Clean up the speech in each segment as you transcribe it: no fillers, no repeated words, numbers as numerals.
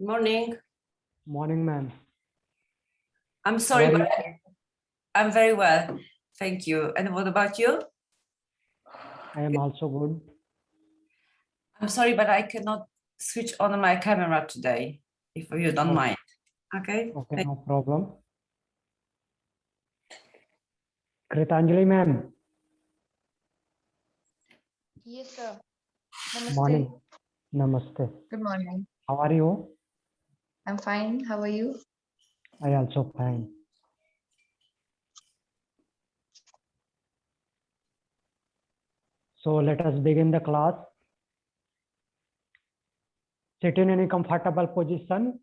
Morning. Morning, ma'am. I'm sorry, How are but you? I'm very well. Thank you. And what about you? I am also good. I'm sorry, but I cannot switch on my camera today, if you don't Okay. mind. Okay? Okay, no problem. Kritanjali, ma'am. Yes, sir. Namaste. Morning. Namaste. Good morning. How are you? I'm fine. How are you? I also fine. So let us begin the class. Sit in any comfortable position.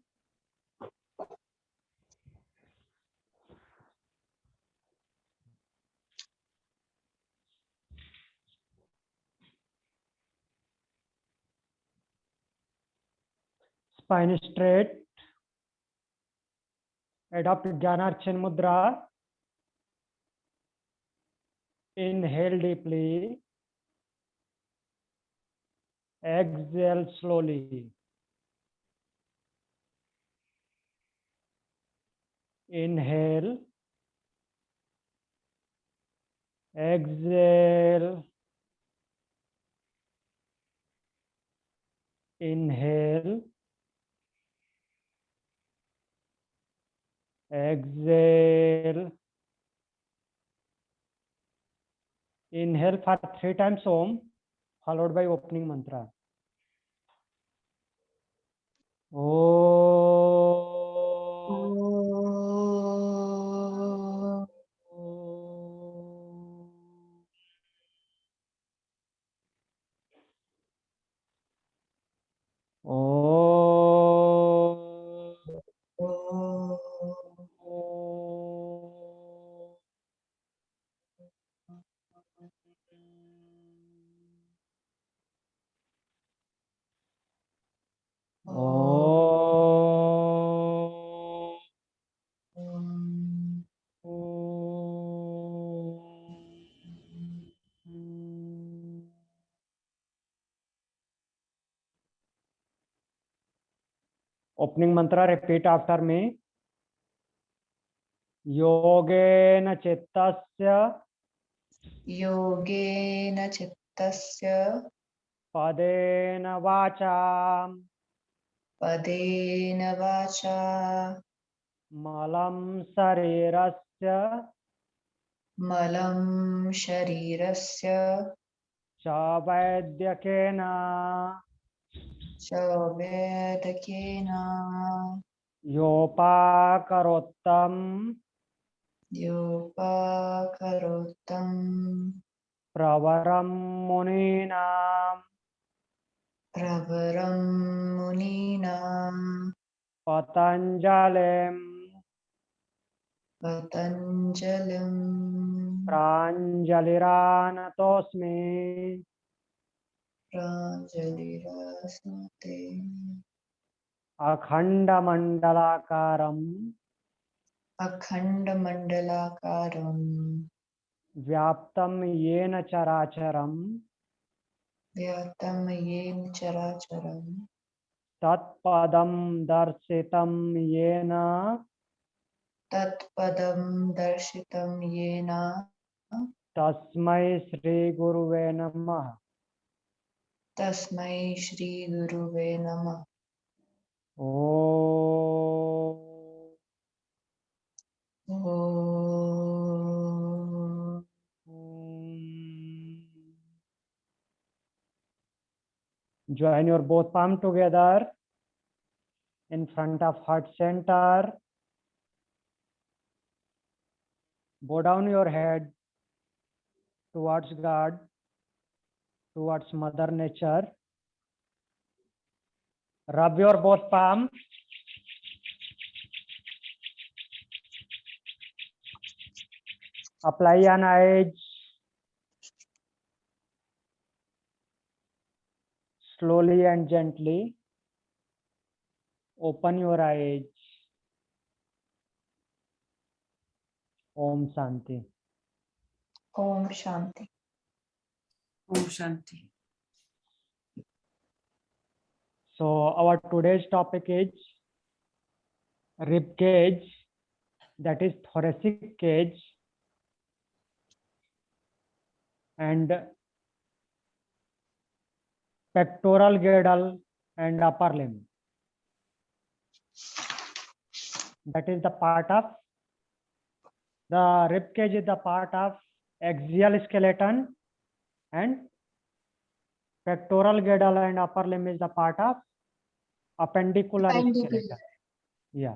Spine straight. Adopt Jnanarchan Mudra. Inhale deeply. Exhale slowly. Inhale. Exhale. Inhale. Exhale. Inhale for 3 times Om, followed by opening mantra. Om. Opening mantra, repeat after me. Yogena chittasya Yogena chittasya padena vacha padena vacha malam sarirasya malam sharirasya chavadyakena shavedakena yopakarottam yopakarotam pravaram muninam pravaram muninam patanjalim patanjalim pranjaliranatosmi pranjalirasmate akhanda अखण्डमण्डलाकारं vyaptam yena characharam व्याप्तं येन चराचरं tatpadam darsitam yena तत्पदं दर्शितं येन tasmai Shri Guruve Namah. तस्मै श्रीगुरुवे नमः। Om. Om Join your both palm together in front of heart center. Bow down your head towards God, towards Mother Nature. Rub your both palms. Apply an edge. Slowly and gently. Open your eyes. Om Shanti. Om Shanti. Om Shanti. So our today's topic is rib cage, that is thoracic cage, and pectoral girdle and upper limb. That is the part of the rib cage is the part of axial skeleton, and pectoral girdle and upper limb is the part of appendicular Appendicular. skeleton. Yeah.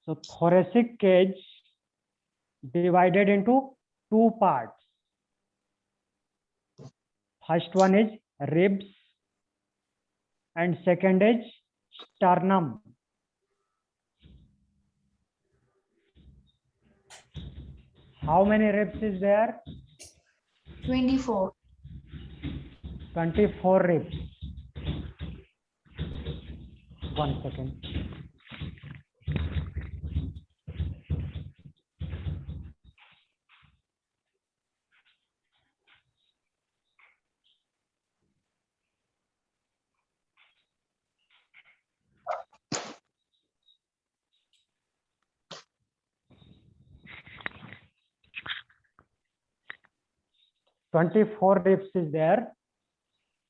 So thoracic cage divided into two parts. First one is ribs and second is sternum. How many ribs is there? 24. 24 ribs. 1 second. Twenty-four ribs is there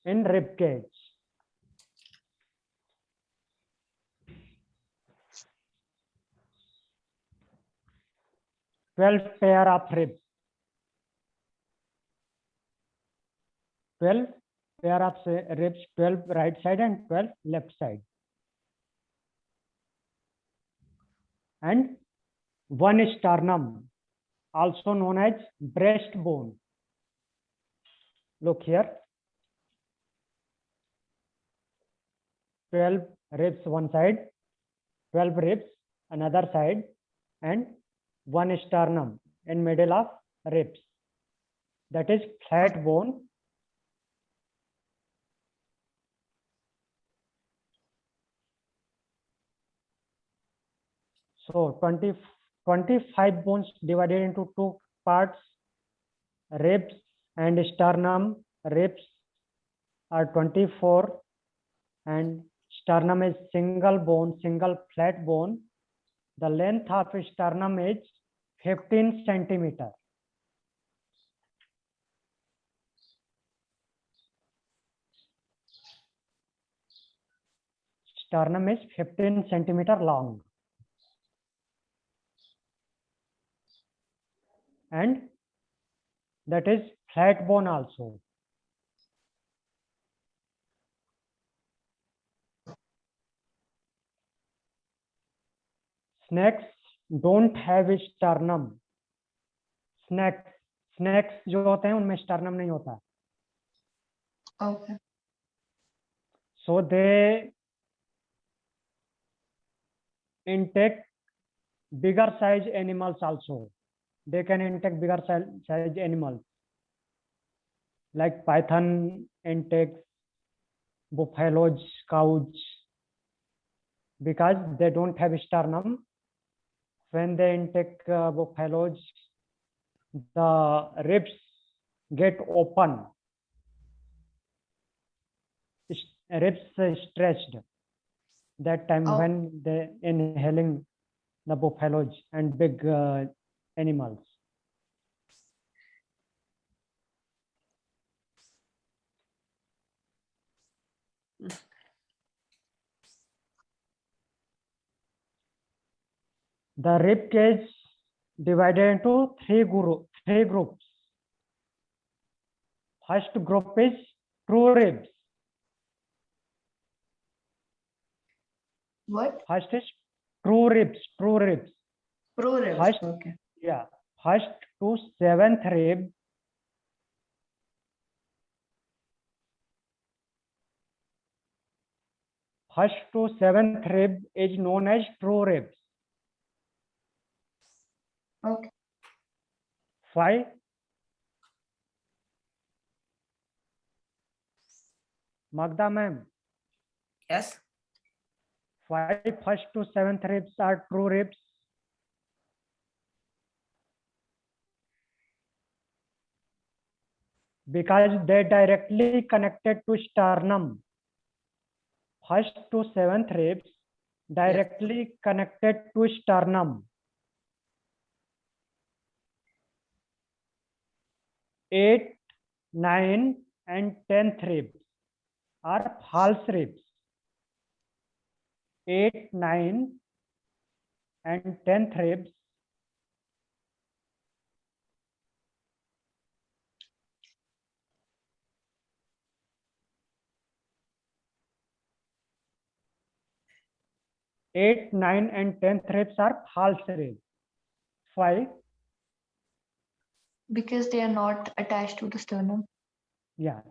in rib cage. Twelve pair of ribs. 12 pair of ribs, 12 right side and 12 left side. And one sternum, also known as breastbone. Look here. 12 ribs one side, 12 ribs another side, and one sternum in middle of ribs. That is flat bone. So 25 bones divided into two parts. Ribs and sternum. Ribs are 24 and sternum is single bone, single flat bone. The length of sternum is 15 centimeter. Sternum is 15 centimeter long. And that is flat bone also. Snakes don't have sternum. Snakes जो होते हैं उनमें sternum नहीं होता. Okay. So they intake bigger size animals also. They can intake bigger size animals. Like python intakes buffaloes, cows, because they don't have sternum. When they intake buffaloes, the ribs get open. Ribs stretched. That time when they inhaling the buffaloes and big animals. The rib cage divided into three groups. First group is true ribs. What? First is true ribs. Pro ribs. First, Okay. yeah, first to seventh rib. First to seventh rib is known as true ribs. Okay. 5 Magda ma'am, Yes. why first to seventh ribs are true ribs? Because they directly connected to sternum. First to seventh ribs directly connected to sternum. 8, 9 and 10th ribs are false ribs. 8, 9 and 10th ribs eight, 9 and 10th ribs are false ribs. Why? Because they are not attached to the sternum. Yeah,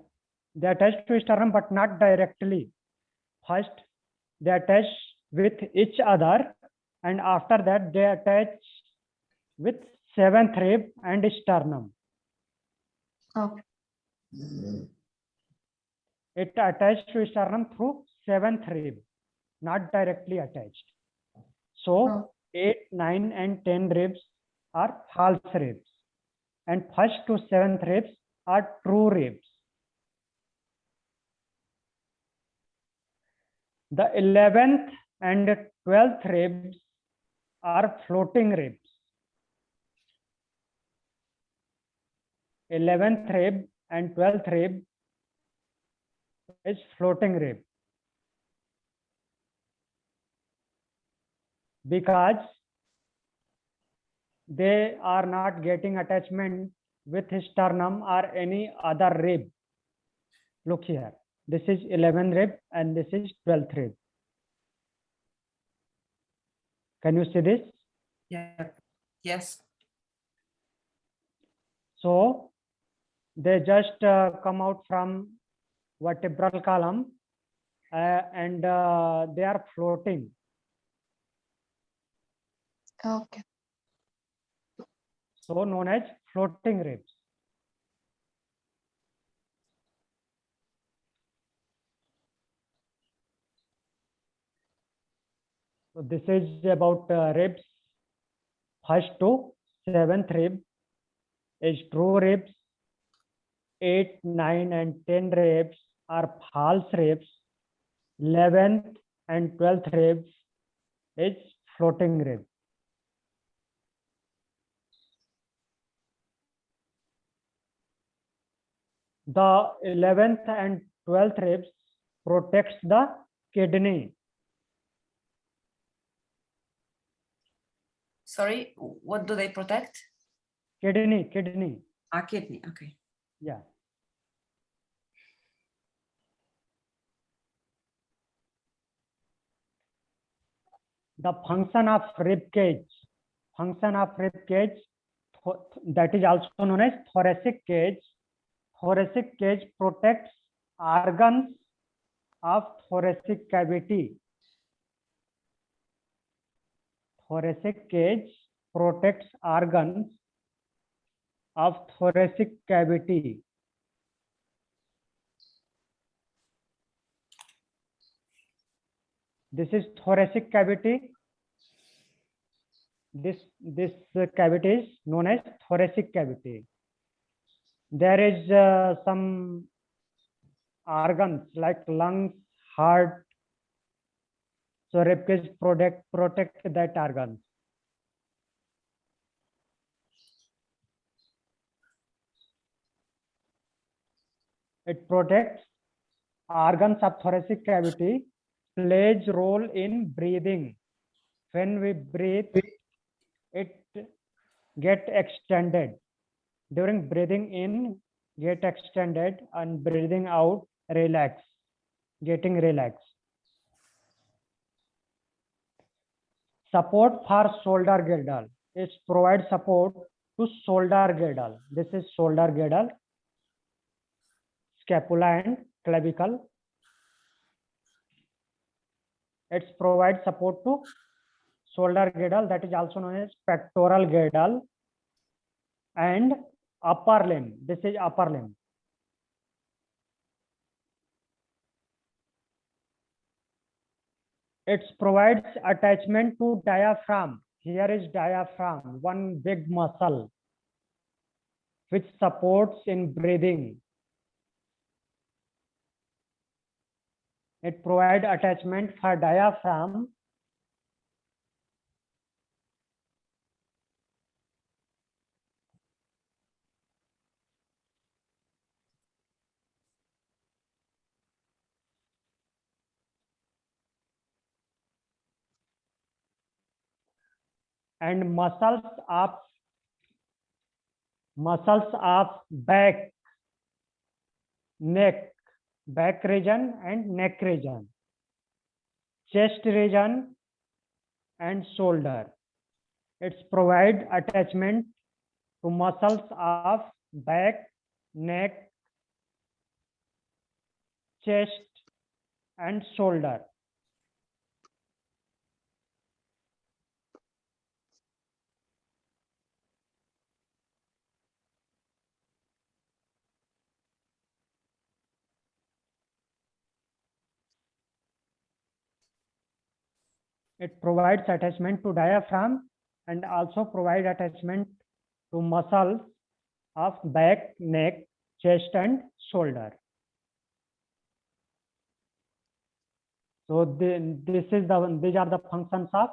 they attach to sternum but not directly. First, they attach with each other, and after that, they attach with seventh rib and sternum. Okay. It attached to sternum through seventh rib, not directly attached. So, Oh. 8, 9 and 10 ribs are false ribs, and first to seventh ribs are true ribs. The 11th and 12th ribs are floating ribs. 11th rib and 12th rib is floating rib. Because they are not getting attachment with sternum or any other rib. Look here. This is 11th rib and this is 12th rib. Can you see this? Yeah. Yes. So they just come out from vertebral column and they are floating. Okay. So known as floating ribs. So this is about ribs. First to seventh rib is true ribs. 8, 9 and 10 ribs are false ribs. 11th and 12th ribs is floating rib. The 11th and 12th ribs protects the kidney. Sorry, what do they protect? Kidney. Ah, kidney. Okay. Yeah. The function of rib cage. That is also known as thoracic cage. Thoracic cage protects organs of thoracic cavity. Thoracic cage protects organs of thoracic cavity. This is thoracic cavity. This cavity is known as thoracic cavity. There is some organs like lungs, heart. So rib cage protect that organ. It protects organs of thoracic cavity, plays role in breathing. When we breathe, it get extended. During breathing in, get extended, and breathing out, relax, getting relaxed. Support for shoulder girdle. It provides support to shoulder girdle. This is shoulder girdle, scapula and clavicle. It provides support to shoulder girdle, that is also known as pectoral girdle, and upper limb. This is upper limb. It provides attachment to diaphragm. Here is diaphragm, one big muscle which supports in breathing. It provides attachment for diaphragm. And muscles of back, neck, back region and neck region, chest region and shoulder. It's provide attachment to muscles of back, neck, chest and shoulder. It provides attachment to diaphragm and also provide attachment to muscles of back, neck, chest and shoulder. So these are the functions of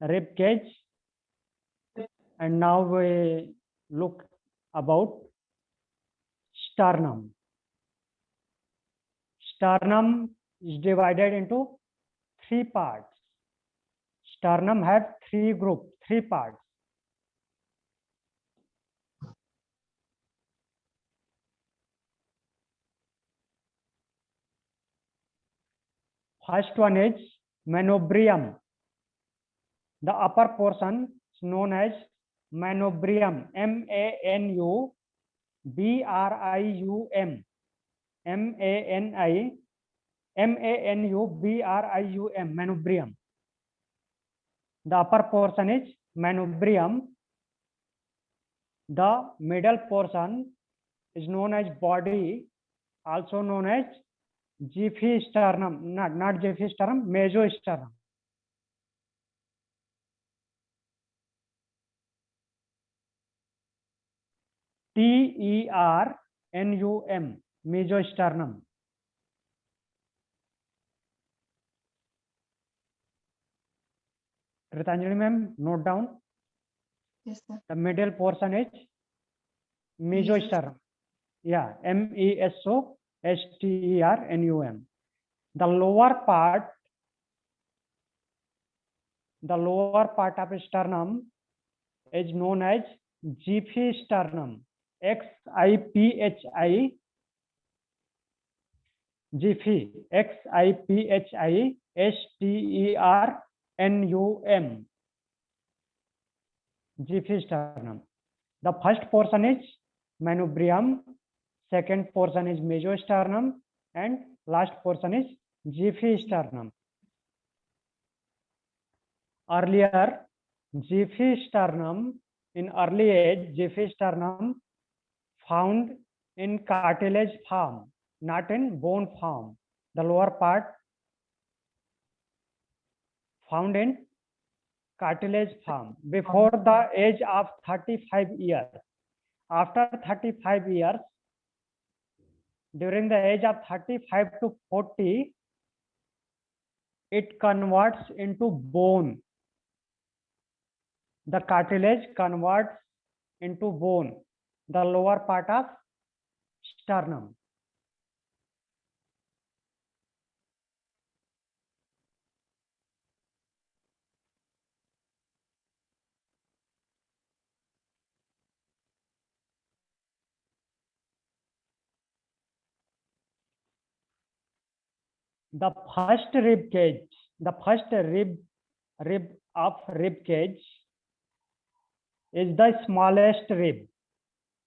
rib cage. And now we look about sternum. Sternum is divided into 3 parts. Sternum have 3 groups, 3 parts. First one is manubrium. The upper portion is known as manubrium. manubrium. manubrium. Manubrium. The upper portion is manubrium. The middle portion is known as body, also known as Giphisternum, not Giphisternum, mesosternum. TERNUM, mesosternum. Ritanjali ma'am, note down. Yes, sir. The middle portion is mesosternum. Yeah, MESOSTERNUM. The lower part of sternum is known as Giphisternum. XIPHI. Giphy. XIPHISTERNUM. Giphisternum. The first portion is manubrium, second portion is mesosternum, and last portion is Giphisternum. Earlier, Giphisternum, in early age, Giphisternum found in cartilage form, not in bone form. The lower part found in cartilage form before the age of 35 years. After 35 years, during the age of 35 to 40, it converts into bone. The cartilage converts into bone, the lower part of sternum. The first rib cage, the first rib of rib cage is the smallest rib.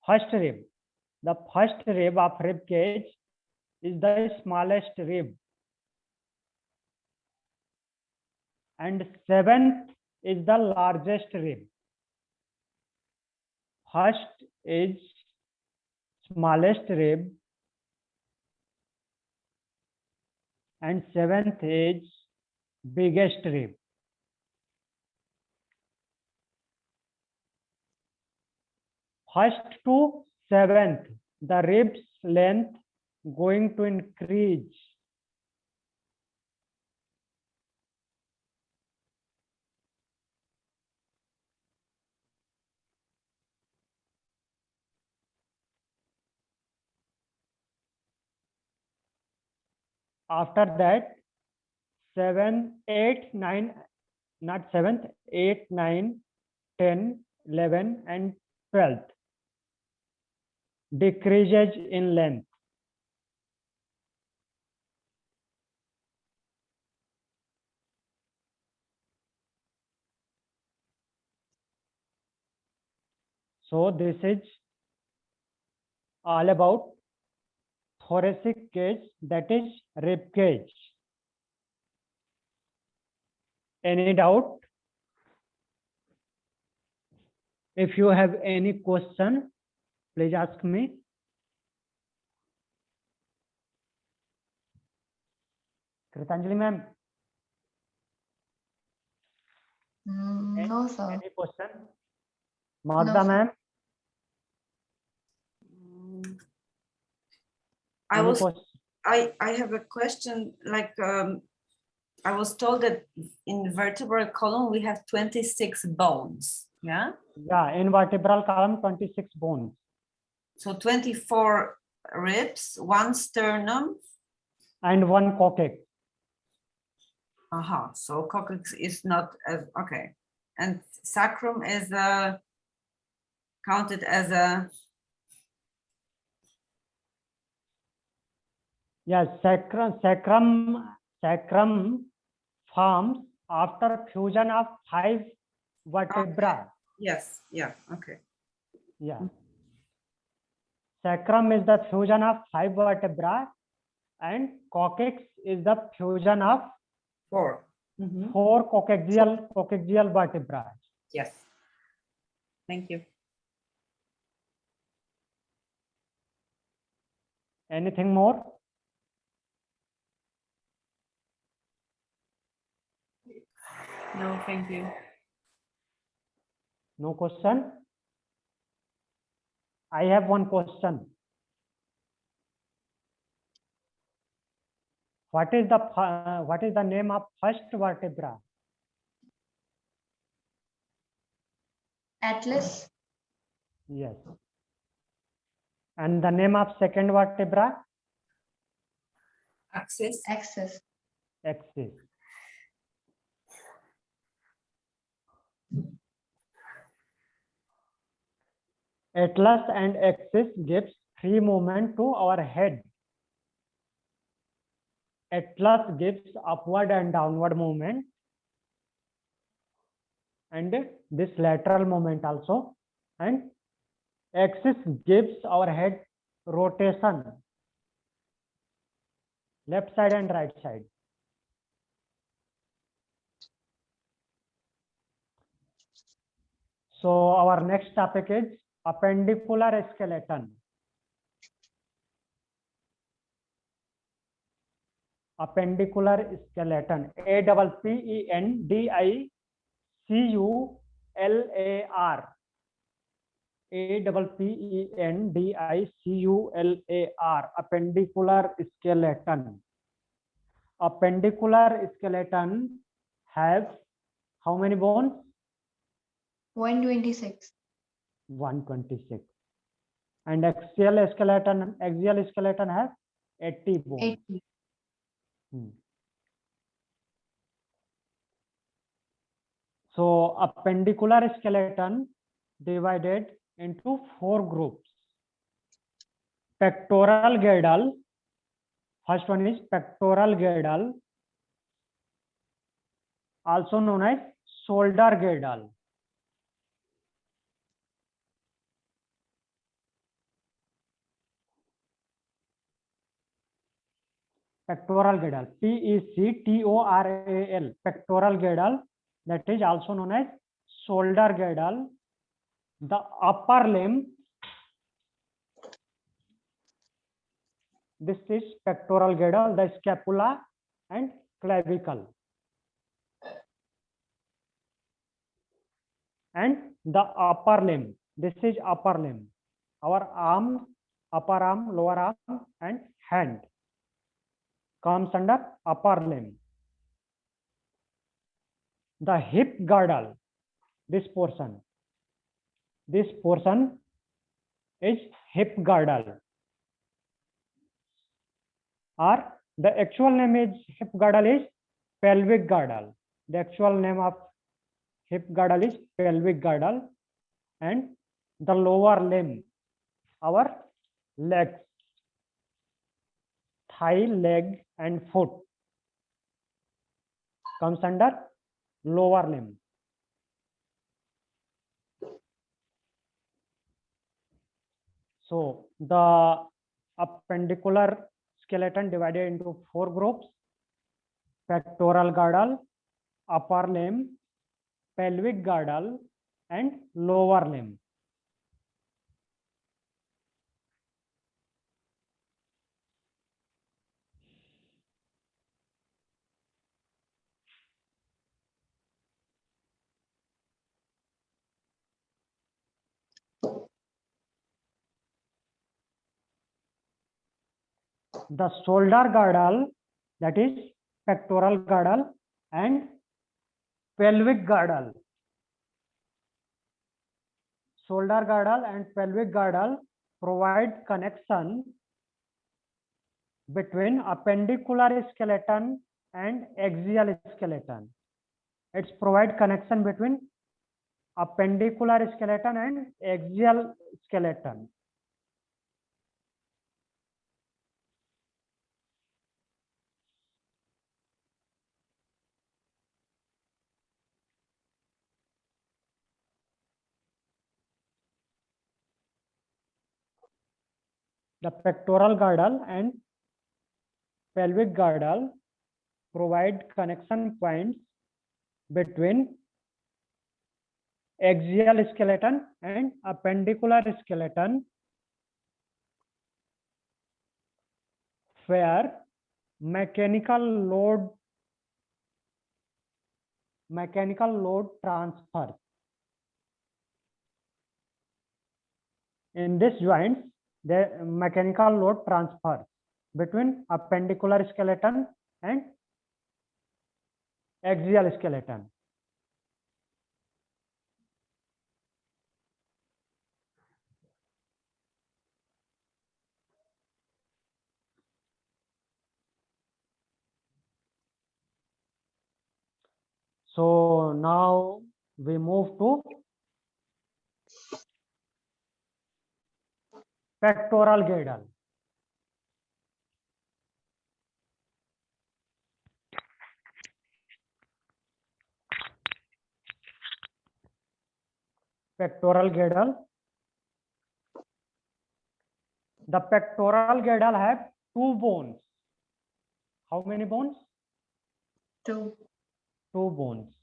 First rib. The first rib of rib cage is the smallest rib. And seventh is the largest rib. First is smallest rib. And seventh is biggest rib. First to seventh, the ribs length going to increase. After that, 7, 8, 9, not 7th, 8, 9, 10, 11, and 12th decreases in length. So this is all about thoracic cage, that is rib cage. Any doubt? If you have any question, please ask me. Kritanjali ma'am, No, sir. any question? No, Magda sir. ma'am, any question? I have a question, like, I was told that in vertebral column we have 26 bones, yeah? Yeah, in vertebral column, 26 bones. So 24 ribs, 1 sternum. And 1 coccyx. So coccyx is not as, okay. And sacrum is counted as a, Yes, sacrum forms after fusion of 5 vertebrae. yes, yeah, okay. Yeah. Sacrum is the fusion of 5 vertebrae and coccyx is the fusion of 4. 4 coccygeal vertebrae. Yes. Thank you. Anything more? No, thank you. No question? I have one question. What is the name of first vertebra? Atlas. Yes. And the name of second vertebra? Axis. Axis. Axis. Atlas and axis gives free movement to our head. Atlas gives upward and downward movement, and this lateral movement also, and axis gives our head rotation, left side and right side. So our next topic is appendicular skeleton. Appendicular skeleton. APPENDICULAR. APPENDICULAR. Appendicular skeleton. Appendicular skeleton has how many bones? 126. 126. And axial skeleton has 80 bones. 80. So appendicular skeleton divided into 4 groups. Pectoral girdle. First one is pectoral girdle, also known as shoulder girdle. Pectoral girdle, PECTORAL, pectoral girdle, that is also known as shoulder girdle. The upper limb, this is pectoral girdle, the scapula and clavicle. and the upper limb. This is upper limb. Our arm, upper arm, lower arm, and hand comes under upper limb. The hip girdle, this portion is hip girdle, or the actual name is hip girdle is pelvic girdle. The actual name of hip girdle is pelvic girdle, and the lower limb, our legs, thigh, leg, and foot comes under lower limb. So the appendicular skeleton divided into 4 groups: pectoral girdle, upper limb, pelvic girdle, and lower limb. The shoulder girdle, that is pectoral girdle, and pelvic girdle. Shoulder girdle and pelvic girdle provide connection between appendicular skeleton and axial skeleton. It's provide connection between appendicular skeleton and axial skeleton. The pectoral girdle and pelvic girdle provide connection points between axial skeleton and appendicular skeleton, where mechanical load transfers. In this joints, the mechanical load transfers between appendicular skeleton and axial skeleton. So now we move to pectoral girdle. Pectoral girdle. The pectoral girdle have 2 bones. How many bones? 2. 2 bones.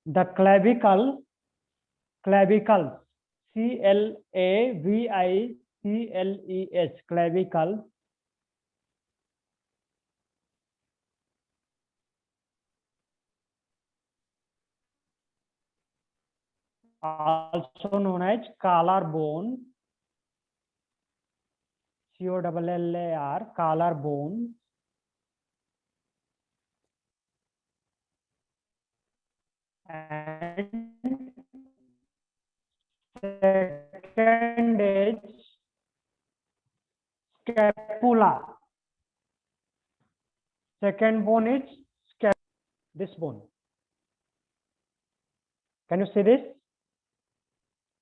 The clavicles, CLAVICLES, clavicles also known as collar bone, COLLAR, collar bone, and second is scapula. Second bone is this bone. Can you see this,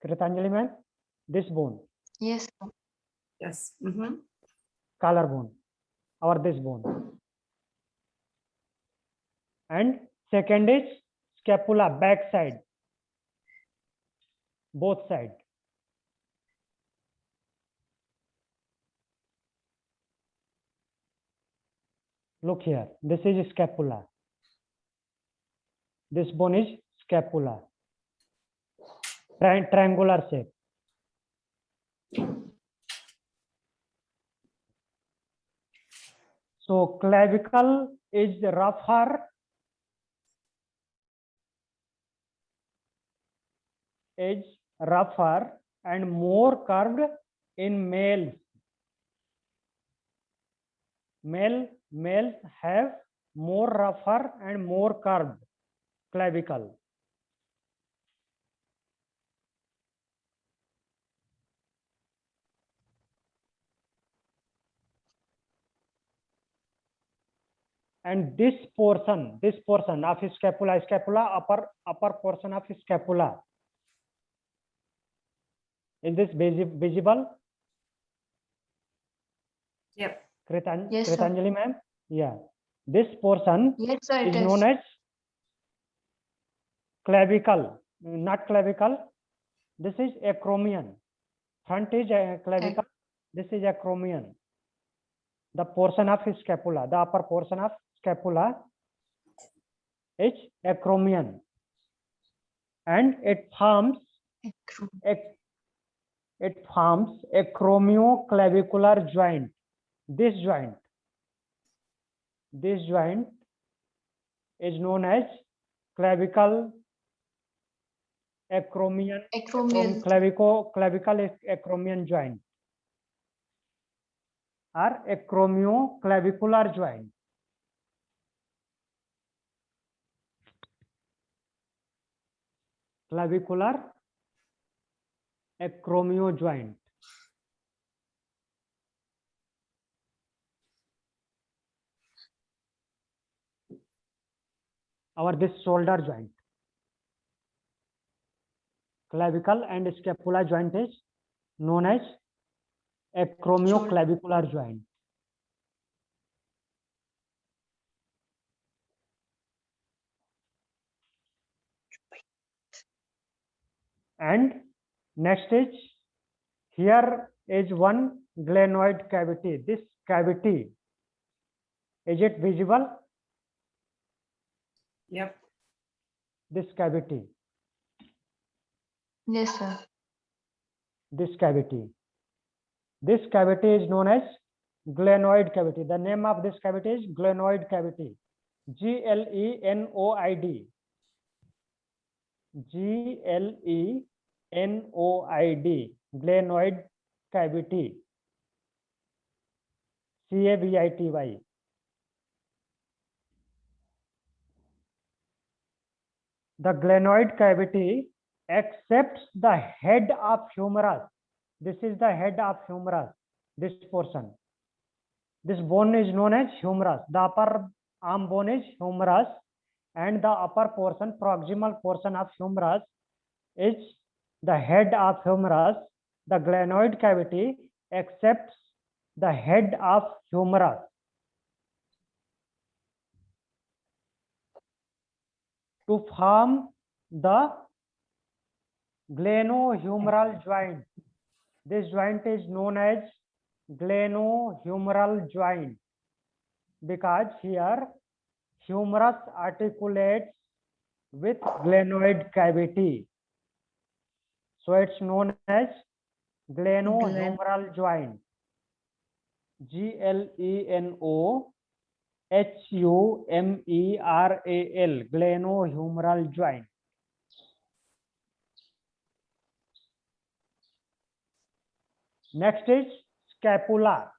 Kritanjali man? This bone. Yes. Yes. Collar bone, or this bone. And second is scapula, back side, both sides. Look here, this is scapula. This bone is scapula, triangular shape. So clavicle is rougher is rougher and more curved in males. Males have more rougher and more curved clavicle. And this portion of scapula, upper portion of scapula, is this visible? Yep. Yes, sir. Kritanjali ma'am? Yeah. This portion Yes, sir, it is known is. as clavicle, not clavicle. This is acromion. Front is clavicle. This is acromion. The portion of scapula, the upper portion of scapula is acromion, and it forms acromioclavicular joint. This joint is known as clavicle acromion, Acromial. clavicle acromion joint or acromioclavicular joint. Clavicular acromio joint. Our this shoulder joint. Clavicle and scapula joint is known as acromioclavicular joint. And next is, here is one glenoid cavity. This cavity, is it visible? Yep. This cavity. Yes, sir. This cavity. This cavity is known as glenoid cavity. The name of this cavity is glenoid cavity. Glenoid. Glenoid. Glenoid cavity. Cavity. The glenoid cavity accepts the head of humerus. This is the head of humerus, this portion. This bone is known as humerus. The upper arm bone is humerus, and the upper portion, proximal portion of humerus is the head of humerus. The glenoid cavity accepts the head of humerus. To form the glenohumeral joint. This joint is known as glenohumeral joint because here humerus articulates with glenoid cavity. So it's known as glenohumeral joint. Glenohumeral, glenohumeral joint. Next is scapula.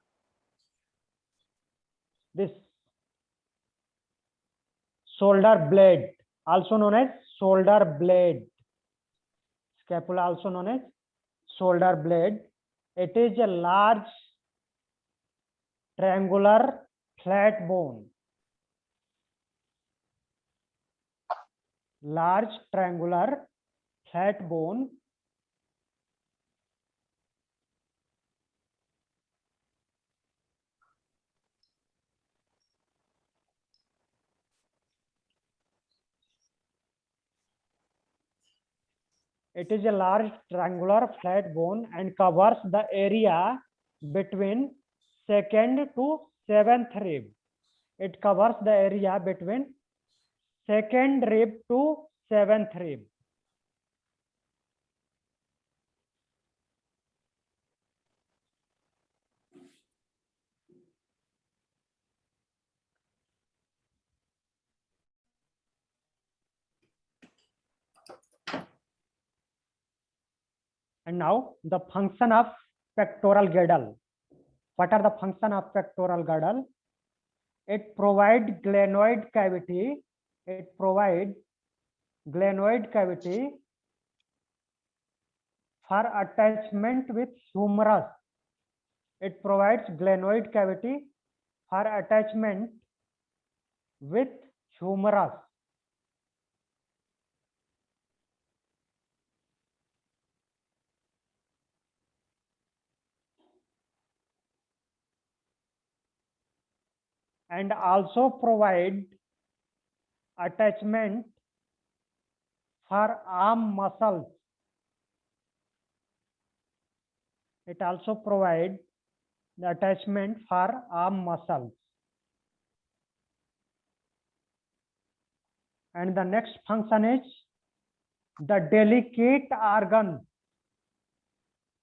This shoulder blade, also known as shoulder blade. Scapula, also known as shoulder blade. It is a large triangular flat bone. Large triangular flat bone. It is a large triangular flat bone and covers the area between second to seventh rib. It covers the area between second rib to seventh rib. And now the function of pectoral girdle. What are the function of pectoral girdle? It provides glenoid cavity. It provides glenoid cavity for attachment with humerus. It provides glenoid cavity for attachment with humerus. And also provide attachment for arm muscles. It also provides the attachment for arm muscles. And the next function is the delicate organ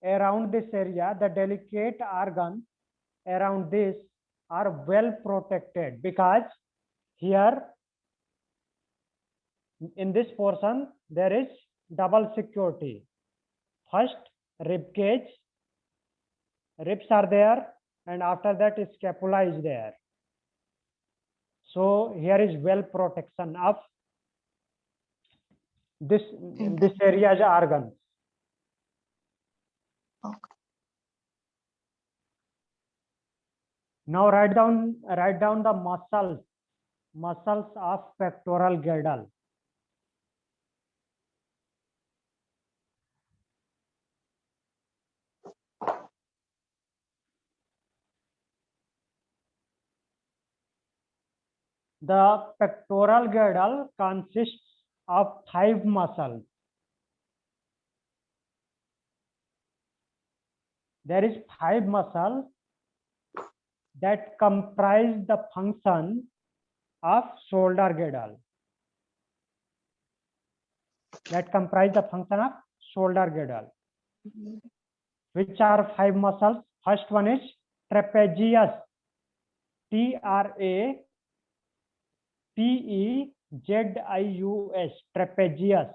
around this area. The delicate organ around this are well protected, because here in this portion there is double security. First, rib cage, ribs are there, and after that scapula is there. So here is well protection of this area's organs. Okay. Now write down the muscles of pectoral girdle. The pectoral girdle consists of 5 muscles. There is 5 muscles that comprise the function of shoulder girdle. That comprise the function of shoulder girdle. Which are 5 muscles? First one is trapezius. Trapezius. Trapezius.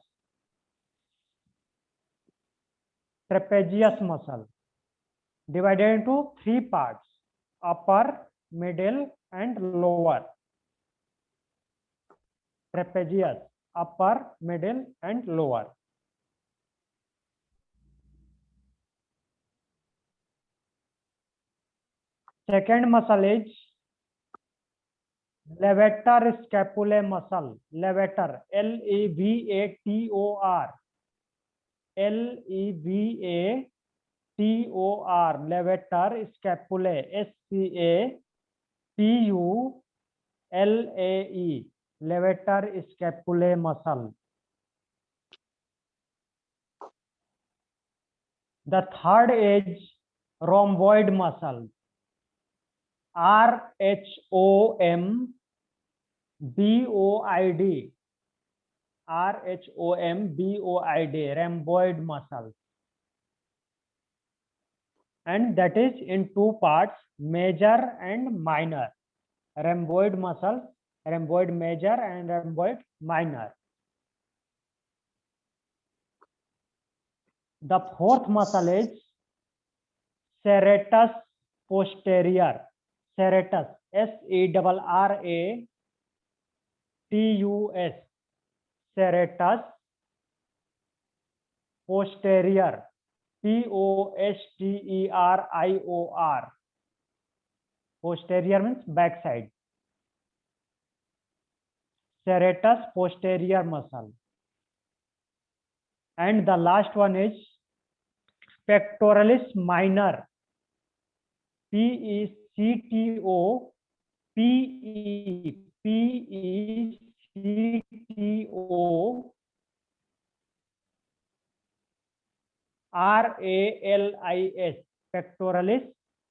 Trapezius muscle. Divided into 3 parts: upper, middle, and lower. Trapezius, upper, middle, and lower. Second muscle is levator scapulae muscle. Levator, Levator. Levator, levator scapulae, Scapulae, levator scapulae muscle. The third is rhomboid muscle. RHOMBOID. RHOMBOID, rhomboid muscle. And that is in 2 parts, major and minor. Rhomboid muscle, rhomboid major and rhomboid minor. The fourth muscle is serratus posterior. Serratus, SERRATUS. Serratus posterior. POSTERIOR. Posterior means backside. Serratus posterior muscle. And the last one is pectoralis minor. PECTO. RALIS, pectoralis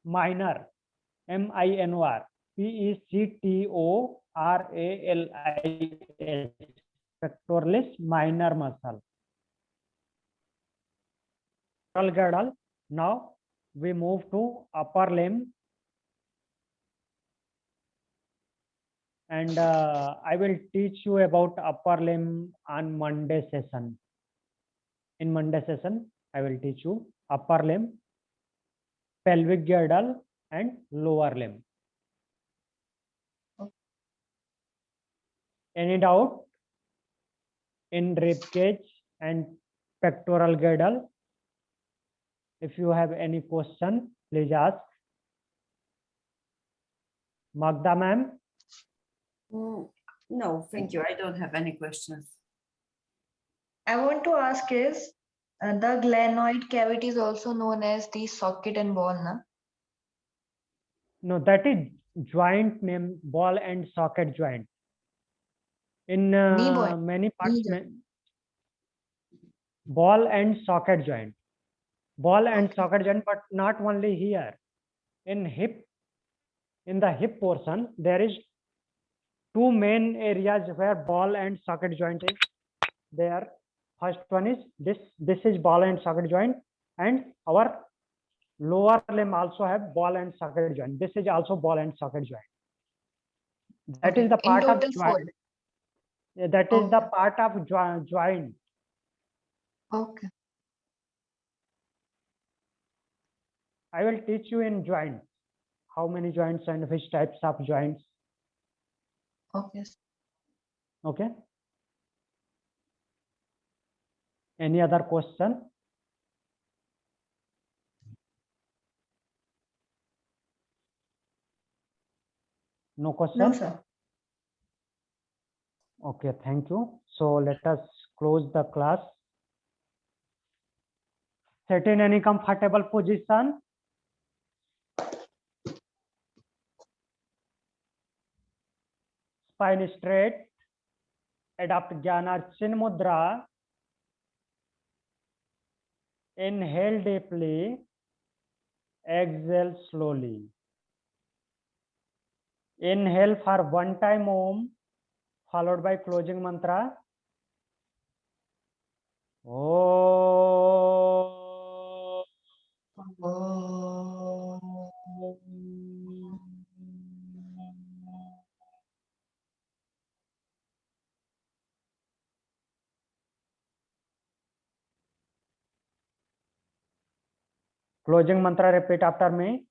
minor, MINOR, PECTORALIS, pectoralis minor muscle. Girdle. Now we move to upper limb, and I will teach you about upper limb on Monday session. In Monday session, I will teach you upper limb, pelvic girdle, and lower limb. Okay. Any doubt in rib cage and pectoral girdle? If you have any question, please ask. Magda ma'am? No, thank you. I don't have any questions. I want to ask is the glenoid cavity is also known as the socket and ball, na? No, that is joint name, ball and socket joint. In Knee joint. many parts, Knee joint. ball and socket joint. Ball and Okay. socket joint, but not only here. In the hip portion, there is two main areas where ball and socket joint is there. First one is this is ball and socket joint, and our lower limb also have ball and socket joint. This is also ball and socket joint. That Okay. is the In part of total four. joint. That is the Okay. part of joint. Okay. I will teach you in joints. How many joints and which types of joints. Okay. Okay. Any other question? No question? No, sir. Okay, thank you. So let us close the class. Sit in any comfortable position. Spine straight. Adopt Jnana Chin Mudra. Inhale deeply. Exhale slowly. Inhale for one time Om, followed by closing mantra. Om. Closing mantra, repeat after me.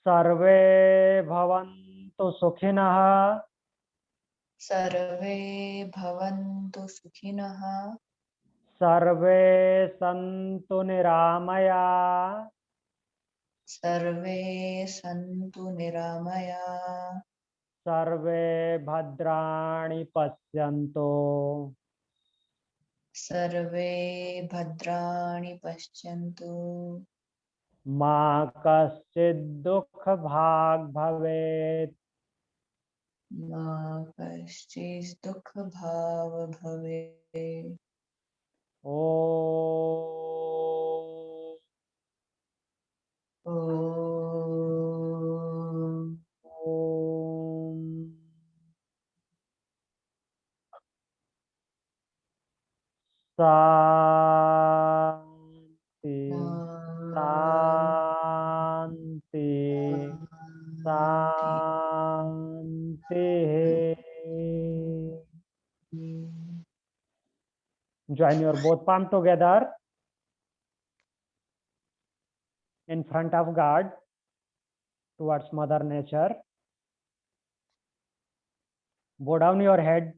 Sarve bhavantu sukhinah. Sarve bhavantu sukhinah. Sarve santu niramaya. Sarve santu niramaya. Sarve bhadrani pashyantu. Sarve bhadrani pashyantu. Ma kaschid dukha bhag bhavet. Ma kaschis dukha bhava bhave. Om. Om. Om. Shanti. Shanti. Shanti. Join your both palm together in front of God towards Mother Nature. Bow down your head.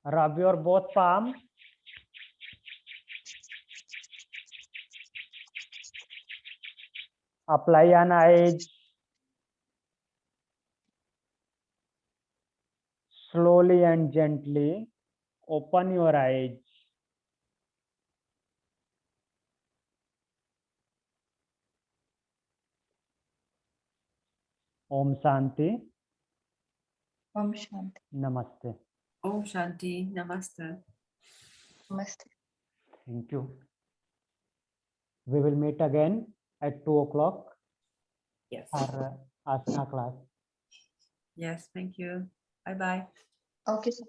Rub your both palms. Apply an eyes. Slowly and gently open your eyes. Om Shanti. Om Shanti. Namaste. Om Shanti. Namaste. Namaste. Thank you. We will meet again at 2 o'clock Yes. for asana class. Yes, thank you. Bye-bye. Okay, sir.